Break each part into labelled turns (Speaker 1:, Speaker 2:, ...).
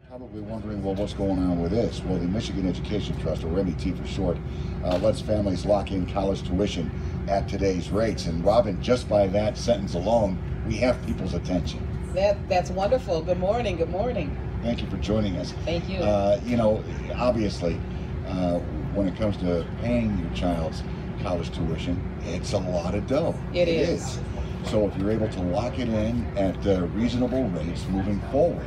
Speaker 1: Probably wondering, well, what's going on with this? Well, the Michigan Education Trust, or MET for short, lets families lock in college tuition at today's rates. And Robin, just by that sentence alone, we have people's attention.
Speaker 2: That's wonderful. Good morning. Good morning.
Speaker 1: Thank you for joining us.
Speaker 2: Thank you.
Speaker 1: You know, obviously, when it comes to paying your child's college tuition, it's a lot of dough.
Speaker 2: It is.
Speaker 1: So if you're able to lock it in at reasonable rates moving forward,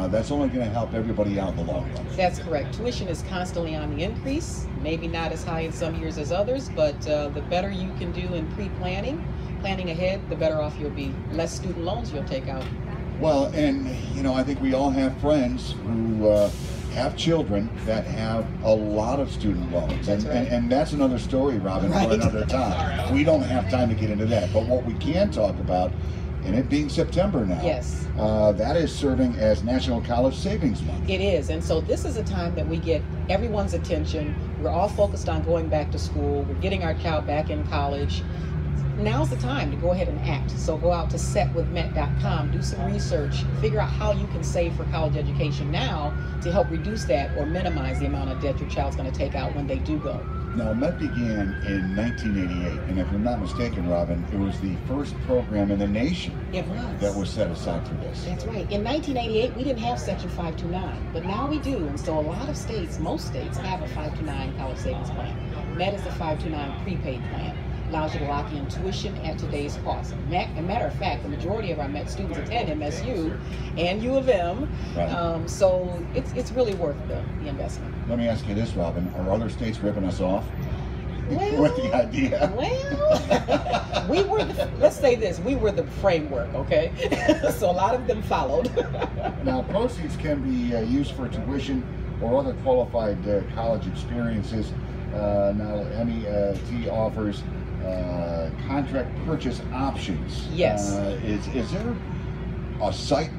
Speaker 1: that's only going to help everybody out in the long run.
Speaker 2: That's correct. Tuition is constantly on the increase, maybe not as high in some years as others, but the better you can do in planning ahead, the better off you'll be. Less student loans you'll take out.
Speaker 1: Well, and you know, I think we all have friends who have children that have a lot of student loans.
Speaker 2: That's right.
Speaker 1: And that's another story, Robin,
Speaker 2: Right.
Speaker 1: for another time. We don't have time to get into that. But what we can talk about, and it being September now,
Speaker 2: Yes.
Speaker 1: That is serving as National College Savings Month.
Speaker 2: It is, and so this is a time that we get everyone's attention. We're all focused on going back to school. We're getting our child back in college. Now's the time to go ahead and act. So go out to septwithmet.com, do some research, figure out how you can save for college education now to help reduce that or minimize the amount of debt your child's going to take out when they do go.
Speaker 1: Now, MET began in 1988, and if I'm not mistaken, Robin, it was the first program in the nation that was set aside for this.
Speaker 2: That's right. In 1988, we didn't have Section 529, but now we do. And so a lot of states, most states, have a 529 college savings plan. MET is the 529 prepaid plan. Allows you to lock in tuition at today's cost. As a matter of fact, the majority of our MET students attend MSU and U of M,
Speaker 1: Right.
Speaker 2: so it's really worth the investment.
Speaker 1: Let me ask you this, Robin. Are other states ripping us off
Speaker 2: Well,
Speaker 1: with the idea?
Speaker 2: Well, let's say this, we were the framework, okay? So a lot of them followed.
Speaker 1: Now, proceeds can be used for tuition or other qualified college experiences. Now, MET offers contract purchase options.
Speaker 2: Yes.
Speaker 1: Is there a site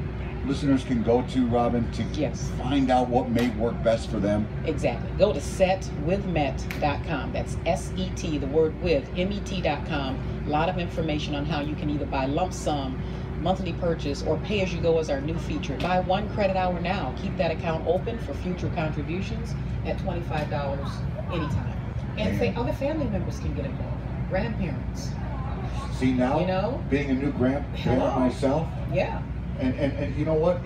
Speaker 1: listeners can go to, Robin, to
Speaker 2: Yes.
Speaker 1: find out what may work best for them?
Speaker 2: Exactly. Go to septwithmet.com. That's S-E-T, the word with, MET.com. A lot of information on how you can either buy lump sum, monthly purchase, or pay as you go as our new feature. Buy 1 credit hour now. Keep that account open for future contributions at $25 anytime. And other family members can get involved. Grandparents.
Speaker 1: See, now,
Speaker 2: You know?
Speaker 1: being a new grandparent
Speaker 2: Hello.
Speaker 1: myself,
Speaker 2: Yeah.
Speaker 1: and you know what?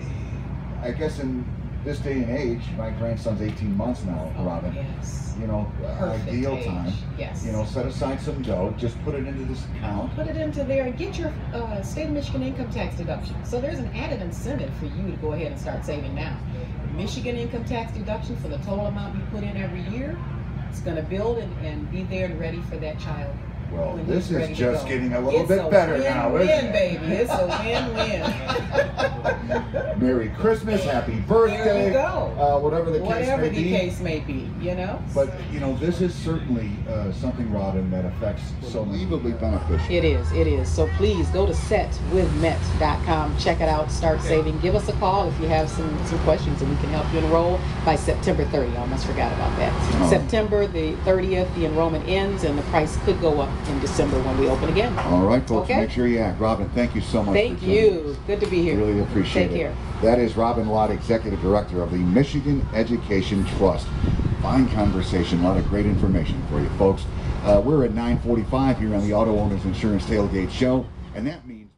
Speaker 1: I guess in this day and age, my grandson's 18 months now, Robin.
Speaker 2: Yes.
Speaker 1: You know,
Speaker 2: Perfect
Speaker 1: ideal
Speaker 2: age.
Speaker 1: time.
Speaker 2: Yes.
Speaker 1: You know, set aside some dough, just put it into this account.
Speaker 2: Put it into there and get your state of Michigan income tax deduction. So there's an added incentive for you to go ahead and start saving now. Michigan income tax deduction for the total amount you put in every year. It's going to build and be there and ready for that child.
Speaker 1: Well,
Speaker 2: when
Speaker 1: this
Speaker 2: he's
Speaker 1: is
Speaker 2: ready to
Speaker 1: just
Speaker 2: go.
Speaker 1: getting a little
Speaker 2: It's
Speaker 1: bit better now, isn't
Speaker 2: win-win,
Speaker 1: it?
Speaker 2: baby. It's a win-win.
Speaker 1: Merry Christmas, happy birthday.
Speaker 2: There you go.
Speaker 1: Whatever the
Speaker 2: Whatever
Speaker 1: case may
Speaker 2: the
Speaker 1: be.
Speaker 2: case may be, you know?
Speaker 1: But, you know, this is certainly something, Robin, that affects so unbelievably beneficial.
Speaker 2: It is. So please go to setwithmet.com, check it out, start saving. Give us a call if you have some questions and we can help you enroll by September 30th. I almost forgot about that.
Speaker 1: Oh.
Speaker 2: September the 30th, the enrollment ends and the price could go up in December when we open again.
Speaker 1: All right, folks,
Speaker 2: Okay.
Speaker 1: make sure you act. Robin, thank you so much
Speaker 2: Thank
Speaker 1: for joining
Speaker 2: you.
Speaker 1: us.
Speaker 2: Good to be here.
Speaker 1: Really appreciate it.
Speaker 2: Take care.
Speaker 1: That is Robin Lott, Executive Director of the Michigan Education Trust. Fine conversation, a lot of great information for you, folks. We're at 9:45 here on the Auto Owners Insurance Tailgate Show, and that means